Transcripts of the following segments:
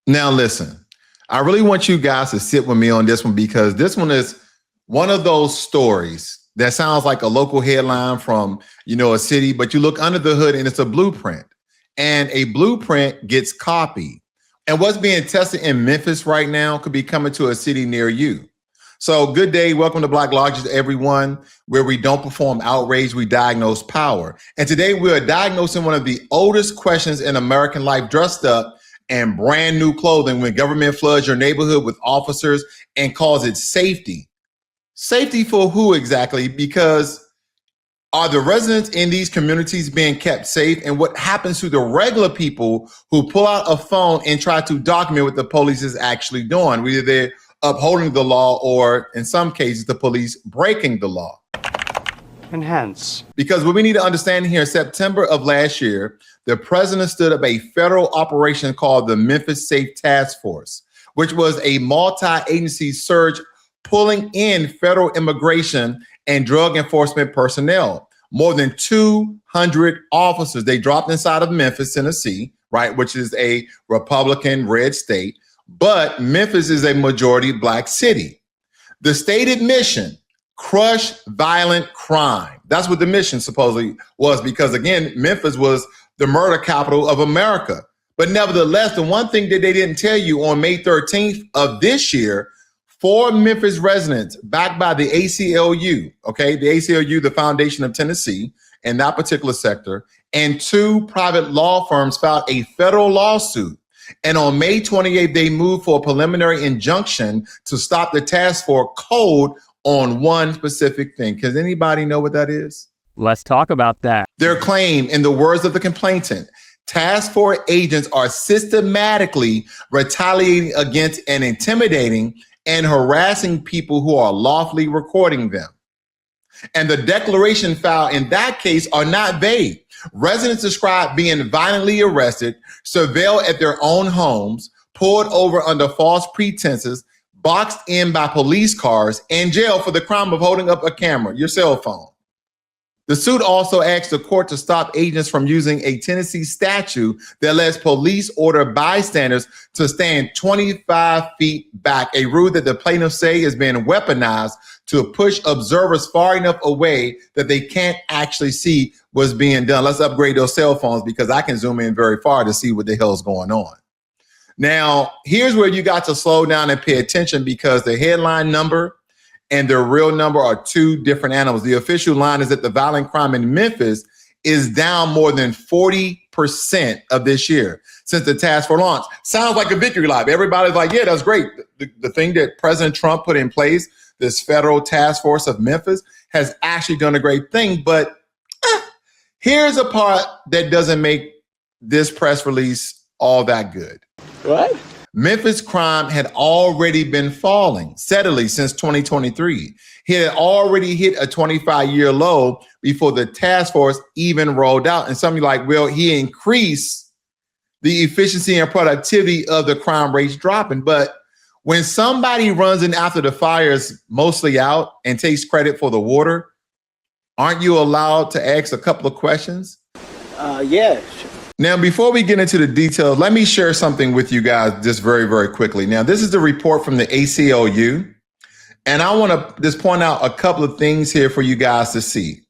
Now, listen, I really want you guys to sit with me on this one because this one is one of those stories that sounds like a local headline from, a city, but you look under the hood and it's a blueprint. And a blueprint gets copied. And what's being tested in Memphis right now could be coming to a city near you. So good day. Welcome to Blacklogic, everyone, where we don't perform outrage, we diagnose power. And today we are diagnosing one of the oldest questions in American life, dressed up in brand new clothing when government floods your neighborhood with officers and calls it safety. Safety for who exactly? Because are the residents in these communities being kept safe? And what happens to the regular people who pull out a phone and try to document what the police is actually doing? Whether they're upholding the law or, in some cases, the police breaking the law. Enhance. Because what we need to understand here, September of last year, the president stood up a federal operation called the Memphis Safe Task Force, which was a multi-agency surge pulling in federal immigration and drug enforcement personnel. More than 200 officers they dropped inside of Memphis, Tennessee, right, which is a Republican red state, but Memphis is a majority Black city. The stated mission: crush violent crime. That's what the mission supposedly was, because again, Memphis was the murder capital of America. But nevertheless, the one thing that they didn't tell you on May 13th of this year, 4 Memphis residents backed by the ACLU, okay, the ACLU, the Foundation of Tennessee, in that particular sector, and 2 private law firms filed a federal lawsuit. And on May 28th, they moved for a preliminary injunction to stop the task force code on one specific thing. Does anybody know what that is? Let's talk about that. Their claim, in the words of the complainant, task force agents are systematically retaliating against and intimidating and harassing people who are lawfully recording them. And the declaration filed in that case are not vague. Residents describe being violently arrested, surveilled at their own homes, pulled over under false pretenses, boxed in by police cars, and jailed for the crime of holding up a camera, your cell phone. The suit also asked the court to stop agents from using a Tennessee statute that lets police order bystanders to stand 25 feet back, a rule that the plaintiffs say is being weaponized to push observers far enough away that they can't actually see what's being done. Let's upgrade those cell phones because I can zoom in very far to see what the hell's going on. Now, here's where you got to slow down and pay attention, because the headline number and the real number are 2 different animals. The official line is that the violent crime in Memphis is down more than 40% of this year since the task force launched. Sounds like a victory lap. Everybody's like, yeah, that's great. The thing that President Trump put in place, this federal task force of Memphis, has actually done a great thing. But here's a part that doesn't make this press release all that good. What? Memphis crime had already been falling steadily since 2023. He had already hit a 25-year low before the task force even rolled out. And some of you are like, well, he increased the efficiency and productivity of the crime rates dropping. But when somebody runs in after the fire's mostly out and takes credit for the water, aren't you allowed to ask a couple of questions? Yeah. Now, before we get into the details, let me share something with you guys just very, very quickly. Now, this is the report from the ACLU, and I want to just point out a couple of things here for you guys to see.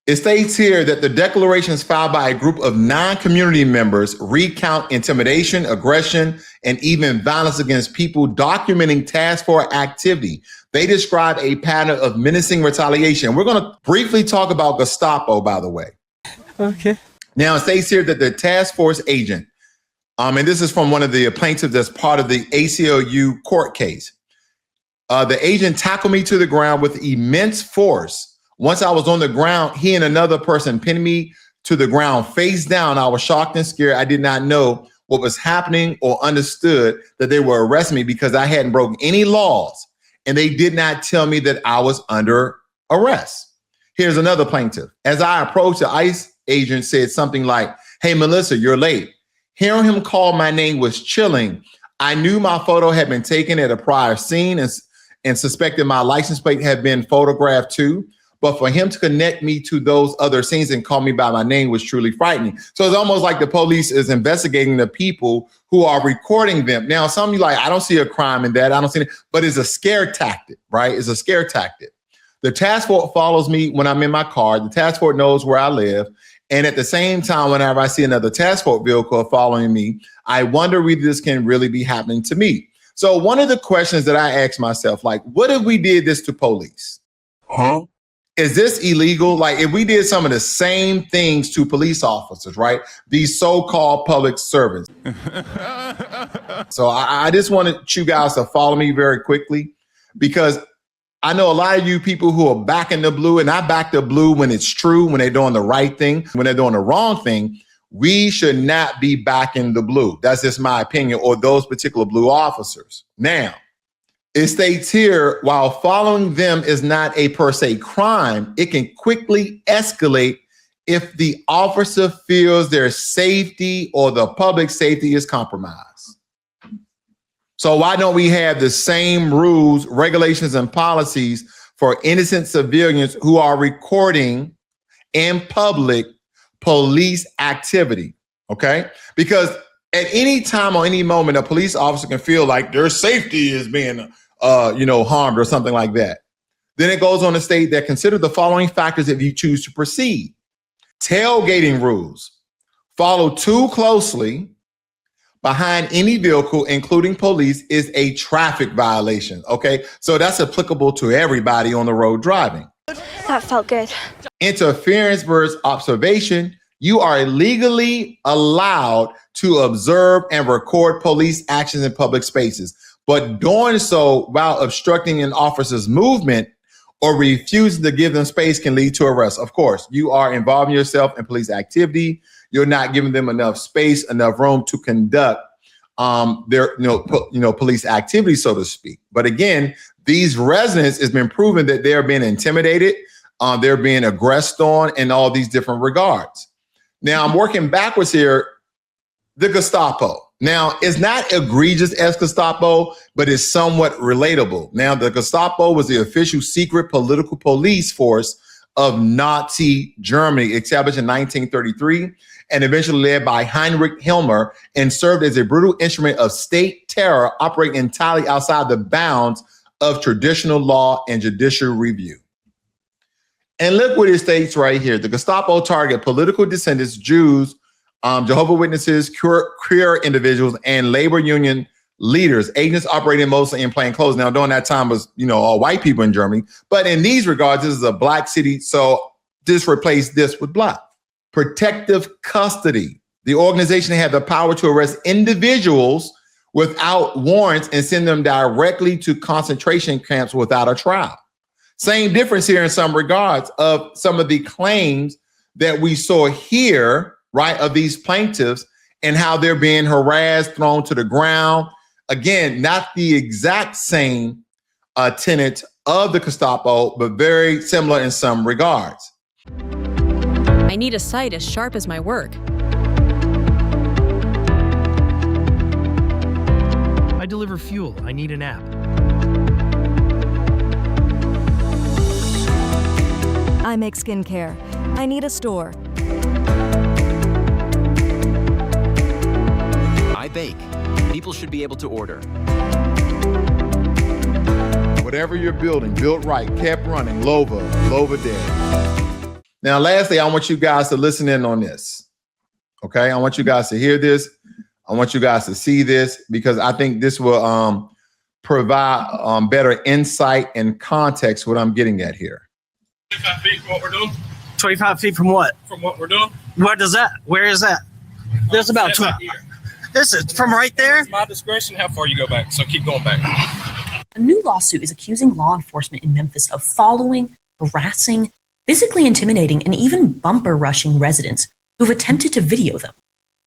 It states here that the declarations filed by a group of non-community members recount intimidation, aggression, and even violence against people, documenting task force activity. They describe a pattern of menacing retaliation. We're going to briefly talk about Gestapo, by the way. Okay. Now, it states here that the task force agent, and this is from one of the plaintiffs that's part of the ACLU court case. The agent tackled me to the ground with immense force. Once I was on the ground, he and another person pinned me to the ground face down. I was shocked and scared. I did not know what was happening or understood that they were arresting me because I hadn't broken any laws, and they did not tell me that I was under arrest. Here's another plaintiff. As I approached, the ICE agent said something like, "Hey, Melissa, you're late." Hearing him call my name was chilling. I knew my photo had been taken at a prior scene and suspected my license plate had been photographed too. But for him to connect me to those other scenes and call me by my name was truly frightening. So it's almost like the police is investigating the people who are recording them. Now, some of you like, I don't see a crime in that. I don't see it, but it's a scare tactic, right? It's a scare tactic. The task force follows me when I'm in my car. The task force knows where I live. And at the same time, whenever I see another task force vehicle following me, I wonder whether this can really be happening to me. So one of the questions that I ask myself, like, what if we did this to police? Is this illegal? Like if we did some of the same things to police officers, right? These so-called public servants. So I just wanted you guys to follow me very quickly, because I know a lot of you people who are backing the blue, and I back the blue when it's true, when they're doing the right thing. When they're doing the wrong thing, we should not be backing the blue. That's just my opinion, or those particular blue officers. Now, it states here, while following them is not a per se crime, it can quickly escalate if the officer feels their safety or the public safety is compromised. So why don't we have the same rules, regulations, and policies for innocent civilians who are recording in public police activity? Okay? Because at any time or any moment, a police officer can feel like their safety is being harmed or something like that. Then it goes on to state that consider the following factors if you choose to proceed. Tailgating rules. Follow too closely behind any vehicle, including police, is a traffic violation. Okay, so that's applicable to everybody on the road driving. That felt good. Interference versus observation. You are legally allowed to observe and record police actions in public spaces, but doing so while obstructing an officer's movement or refusing to give them space can lead to arrest. Of course, you are involving yourself in police activity. You're not giving them enough space, enough room to conduct their police activity, so to speak. But again, these residents, it's been proven that they're being intimidated, they're being aggressed on in all these different regards. Now, I'm working backwards here. The Gestapo. Now, it's not egregious as Gestapo, but it's somewhat relatable. Now, the Gestapo was the official secret political police force of Nazi Germany, established in 1933 and eventually led by Heinrich Himmler, and served as a brutal instrument of state terror operating entirely outside the bounds of traditional law and judicial review. And look what it states right here. The Gestapo target political dissidents, Jews, Jehovah's Witnesses, queer individuals, and labor union leaders, agents operating mostly in plain clothes. Now, during that time was, all white people in Germany. But in these regards, this is a black city. So just replace this with black. Protective custody. The organization had the power to arrest individuals without warrants and send them directly to concentration camps without a trial. Same difference here in some regards of some of the claims that we saw here, right, of these plaintiffs and how they're being harassed, thrown to the ground. Again, not the exact same tenet of the Gestapo, but very similar in some regards. I need a sight as sharp as my work. I deliver fuel. I need an app. I make skincare. I need a store. I bake. People should be able to order. Whatever you're building, built right, kept running, Lova dead. Now, lastly, I want you guys to listen in on this. Okay, I want you guys to hear this. I want you guys to see this, because I think this will provide better insight and context what I'm getting at here. 25 feet from what we're doing. 25 feet from what? From what we're doing. What does that? Where is that? There's about 20. This is from right there? It's my discretion how far you go back, so keep going back. A new lawsuit is accusing law enforcement in Memphis of following, harassing, physically intimidating, and even bumper rushing residents who've attempted to video them.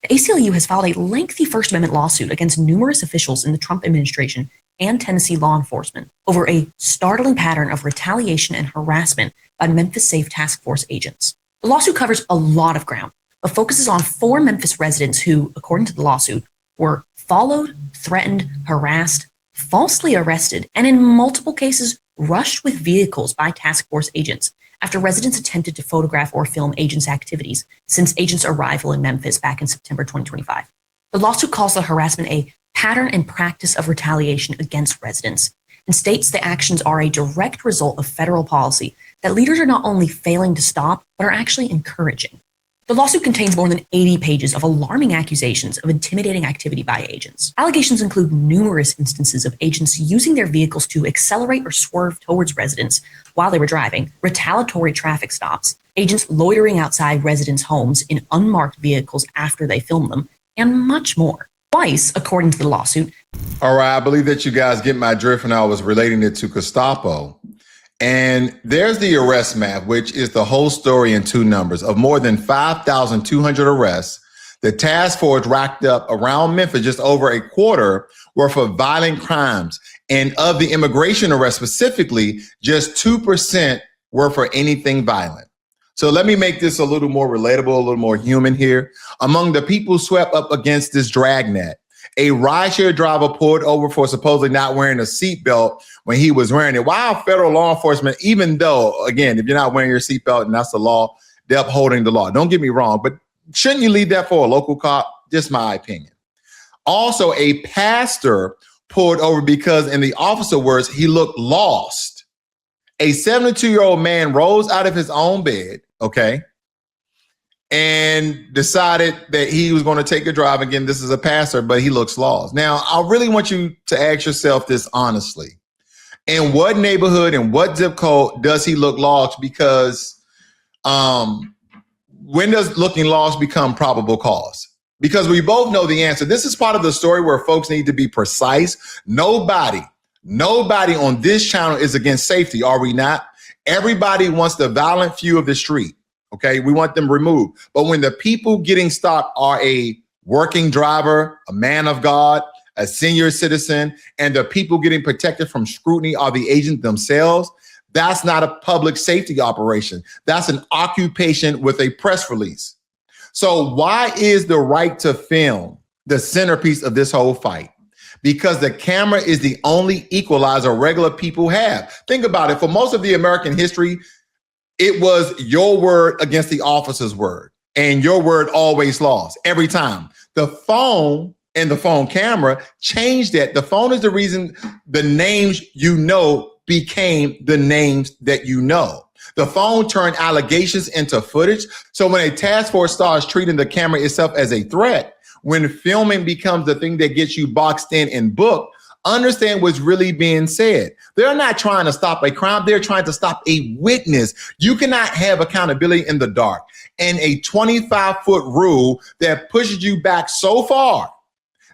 The ACLU has filed a lengthy First Amendment lawsuit against numerous officials in the Trump administration and Tennessee law enforcement over a startling pattern of retaliation and harassment by Memphis Safe Task Force agents. The lawsuit covers a lot of ground, but focuses on 4 Memphis residents who, according to the lawsuit, were followed, threatened, harassed, falsely arrested, and in multiple cases rushed with vehicles by task force agents after residents attempted to photograph or film agents' activities since agents' arrival in Memphis back in September 2025. The lawsuit calls the harassment a pattern and practice of retaliation against residents and states the actions are a direct result of federal policy that leaders are not only failing to stop, but are actually encouraging. The lawsuit contains more than 80 pages of alarming accusations of intimidating activity by agents. Allegations include numerous instances of agents using their vehicles to accelerate or swerve towards residents while they were driving, retaliatory traffic stops, agents loitering outside residents' homes in unmarked vehicles after they film them, and much more. Twice, according to the lawsuit. All right, I believe that you guys get my drift, and I was relating it to Gestapo. And there's the arrest map, which is the whole story in two numbers. Of more than 5,200 arrests, the task force racked up around Memphis just over a quarter were for violent crimes. And of the immigration arrests specifically, just 2% were for anything violent. So let me make this a little more relatable, a little more human here. Among the people swept up against this dragnet, a rideshare driver pulled over for supposedly not wearing a seatbelt when he was wearing it. While federal law enforcement, even though, again, if you're not wearing your seatbelt and that's the law, they're upholding the law. Don't get me wrong, but shouldn't you leave that for a local cop? Just my opinion. Also, a pastor pulled over because, in the officer words, he looked lost. A 72-year-old man rose out of his own bed, okay, and decided that he was going to take a drive. Again, this is a pastor, but he looks lost. Now, I really want you to ask yourself this honestly. In what neighborhood and what zip code does he look lost? Because when does looking lost become probable cause? Because we both know the answer. This is part of the story where folks need to be precise. Nobody on this channel is against safety, are we not? Everybody wants the violent few of the street. Okay, we want them removed. But when the people getting stopped are a working driver, a man of God, a senior citizen, and the people getting protected from scrutiny are the agents themselves, that's not a public safety operation. That's an occupation with a press release. So why is the right to film the centerpiece of this whole fight? Because the camera is the only equalizer regular people have. Think about it. For most of the American history, it was your word against the officer's word, and your word always lost every time. The phone and the phone camera changed that. The phone is the reason the names you know became the names that you know. The phone turned allegations into footage. So when a task force starts treating the camera itself as a threat, when filming becomes the thing that gets you boxed in and booked, understand what's really being said. They're not trying to stop a crime. They're trying to stop a witness. You cannot have accountability in the dark. And a 25-foot rule that pushes you back so far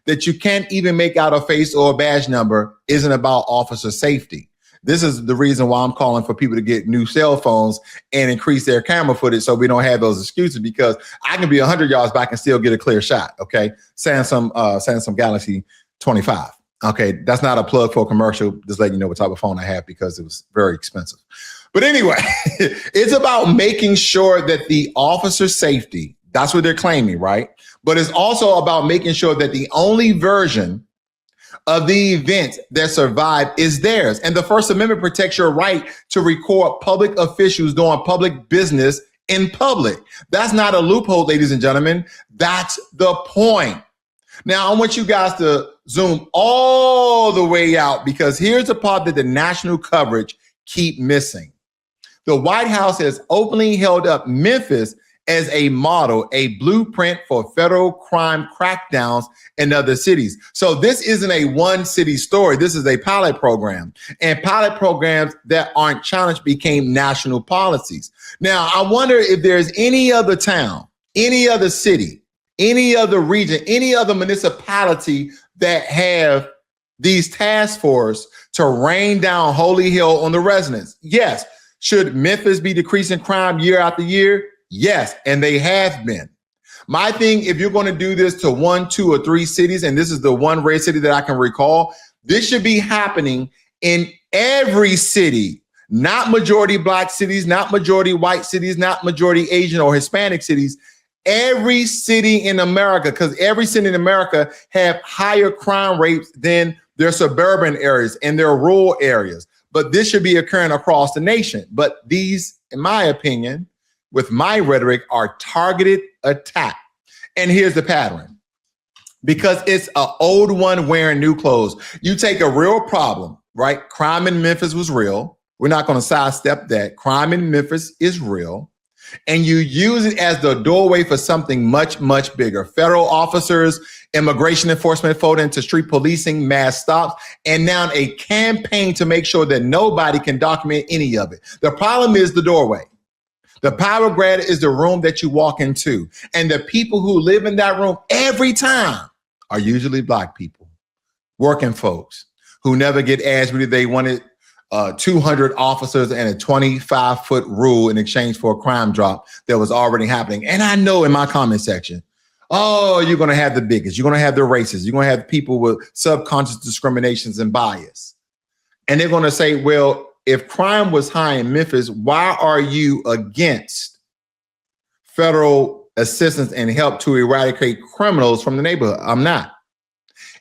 that you can't even make out a face or a badge number isn't about officer safety. This is the reason why I'm calling for people to get new cell phones and increase their camera footage so we don't have those excuses, because I can be 100 yards back and still get a clear shot, okay? Samsung Galaxy 25. Okay, that's not a plug for a commercial, just letting you know what type of phone I have because it was very expensive. But anyway, it's about making sure that the officer's safety, that's what they're claiming, right? But it's also about making sure that the only version of the event that survived is theirs. And the First Amendment protects your right to record public officials doing public business in public. That's not a loophole, ladies and gentlemen. That's the point. Now, I want you guys to zoom all the way out, because here's the part that the national coverage keep missing. The White House has openly held up Memphis as a model, a blueprint for federal crime crackdowns in other cities. So this isn't a one city story. This is a pilot program, and pilot programs that aren't challenged became national policies. Now, I wonder if there's any other town, any other city, any other region, any other municipality that have these task force to rain down holy hell on the residents. Yes. Should Memphis be decreasing crime year after year? Yes, and they have been. My thing, if you're going to do this to 1, 2, or 3 cities, and this is the one red city that I can recall, this should be happening in every city, not majority Black cities, not majority white cities, not majority Asian or Hispanic cities. Every city in America, because every city in America have higher crime rates than their suburban areas and their rural areas. but this should be occurring across the nation. But these, in my opinion, with my rhetoric, are targeted attack. And here's the pattern. Because it's an old one wearing new clothes. You take a real problem, right? Crime in Memphis was real. We're not going to sidestep that. Crime in Memphis is real. And you use it as the doorway for something much, much bigger. Federal officers, immigration enforcement fold into street policing, mass stops, and now a campaign to make sure that nobody can document any of it. The problem is the doorway. The power grab is the room that you walk into. And the people who live in that room every time are usually Black people, working folks who never get asked whether they wanted 200 officers and a 25-foot rule in exchange for a crime drop that was already happening. And I know in my comment section, oh, you're going to have the bigots, you're going to have the racists, you're going to have people with subconscious discriminations and bias. And they're going to say, well, if crime was high in Memphis, why are you against federal assistance and help to eradicate criminals from the neighborhood? I'm not.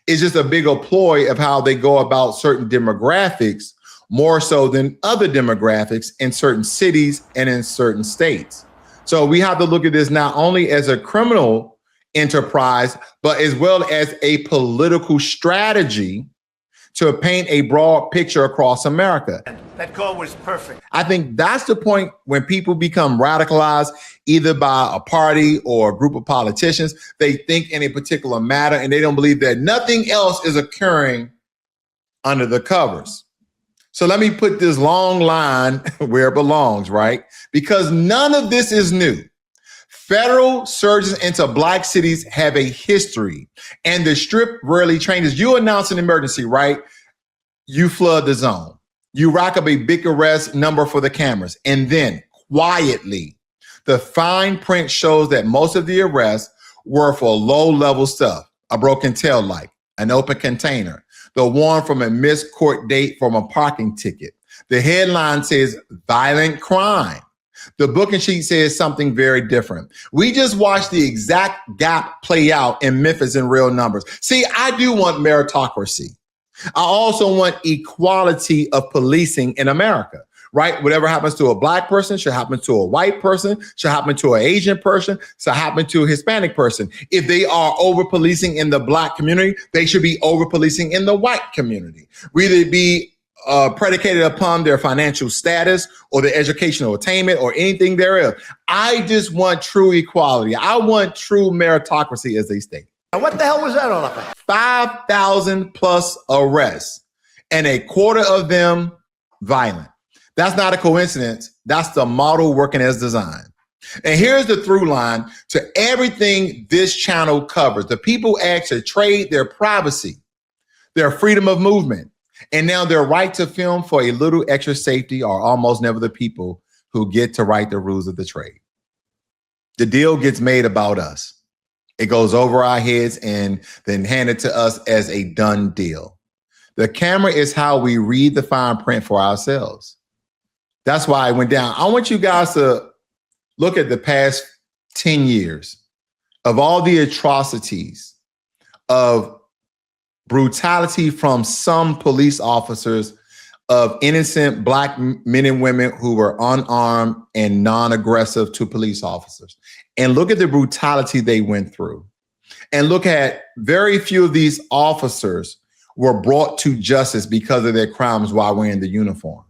It's just a bigger ploy of how they go about certain demographics more so than other demographics in certain cities and in certain states. So we have to look at this not only as a criminal enterprise, but as well as a political strategy to paint a broad picture across America. That call was perfect. I think that's the point when people become radicalized, either by a party or a group of politicians. They think in a particular matter and they don't believe that nothing else is occurring under the covers. So let me put this long line where it belongs, right? Because none of this is new. Federal surges into Black cities have a history, and the Strip rarely changes. You announce an emergency, right? You flood the zone. You rack up a big arrest number for the cameras, and then quietly, the fine print shows that most of the arrests were for low-level stuff: a broken tail light, an open container, the one from a missed court date from a parking ticket. The headline says violent crime. The booking sheet says something very different. We just watched the exact gap play out in Memphis in real numbers. See, I do want meritocracy. I also want equality of policing in America, right? Whatever happens to a Black person should happen to a white person, should happen to an Asian person, should happen to a Hispanic person. If they are over policing in the Black community, they should be over policing in the white community. Whether it be predicated upon their financial status or their educational attainment or anything thereof. I just want true equality. I want true meritocracy, as they state. And what the hell was that all about? 5,000 plus arrests, and a quarter of them violent. That's not a coincidence. That's the model working as designed. And here's the through line to everything this channel covers. The people asked to trade their privacy, their freedom of movement, and now their right to film for a little extra safety are almost never the people who get to write the rules of the trade. The deal gets made about us. It goes over our heads and then handed to us as a done deal. The camera is how we read the fine print for ourselves. That's why it went down. I want you guys to look at the past 10 years of all the atrocities of brutality from some police officers of innocent Black men and women who were unarmed and non-aggressive to police officers. And look at the brutality they went through. And look at very few of these officers were brought to justice because of their crimes while wearing the uniform.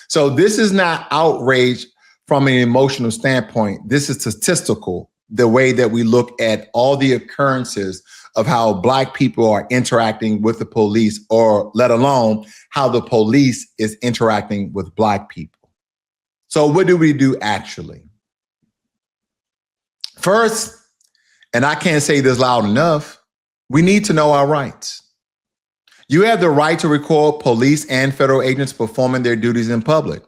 So this is not outrage from an emotional standpoint. This is statistical, the way that we look at all the occurrences of how Black people are interacting with the police, or let alone how the police is interacting with Black people. So what do we do actually? First, and I can't say this loud enough, we need to know our rights. You have the right to record police and federal agents performing their duties in public.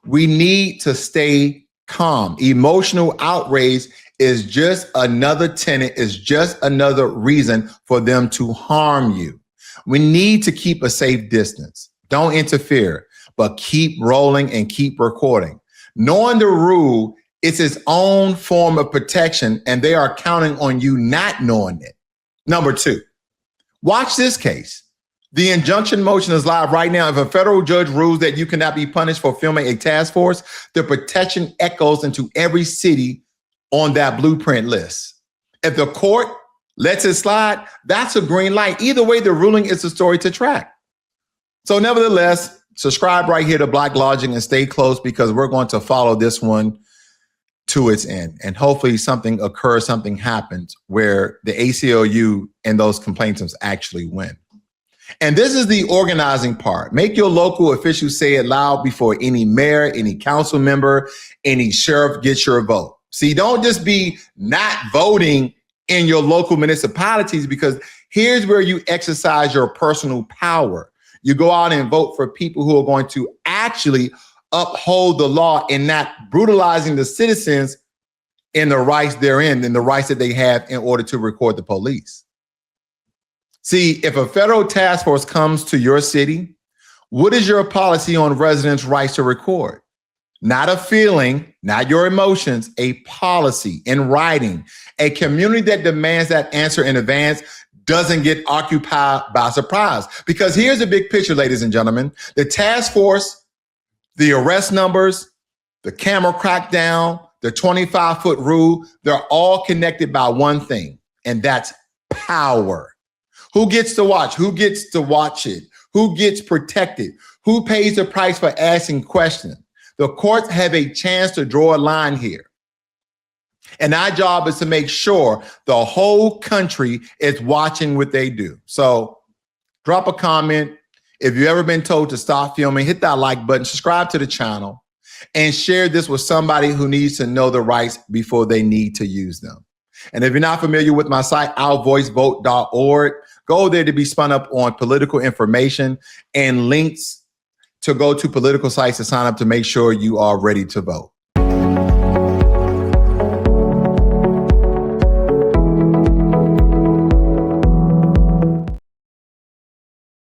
We need to stay calm. Emotional outrage is just another tenet, is just another reason for them to harm you. We need to keep a safe distance. Don't interfere, but keep rolling and keep recording. Knowing the rule, it's its own form of protection, and they are counting on you not knowing it. Number two, watch this case. The injunction motion is live right now. If a federal judge rules that you cannot be punished for filming a task force, the protection echoes into every city on that blueprint list. If the court lets it slide, that's a green light. Either way, the ruling is a story to track. So nevertheless, subscribe right here to Blacklogic and stay close because we're going to follow this one to its end. And hopefully something occurs, something happens where the ACLU and those complainants actually win. And this is the organizing part. Make your local officials say it loud before any mayor, any council member, any sheriff gets your vote. See, don't just be not voting in your local municipalities, because here's where you exercise your personal power. You go out and vote for people who are going to actually uphold the law and not brutalizing the citizens in the rights they're in the rights that they have in order to record the police. See, if a federal task force comes to your city, what is your policy on residents' rights to record? Not a feeling, not your emotions, a policy in writing. A community that demands that answer in advance doesn't get occupied by surprise. Because here's the big picture, ladies and gentlemen. The task force, the arrest numbers, the camera crackdown, the 25-foot rule, they're all connected by one thing, and that's power. Who gets to watch? Who gets to watch it? Who gets protected? Who pays the price for asking questions? The courts have a chance to draw a line here. And our job is to make sure the whole country is watching what they do. So drop a comment. If you've ever been told to stop filming, hit that like button, subscribe to the channel, and share this with somebody who needs to know the rights before they need to use them. And if you're not familiar with my site, outvoicevote.org, go there to be spun up on political information and links to go to political sites to sign up to make sure you are ready to vote.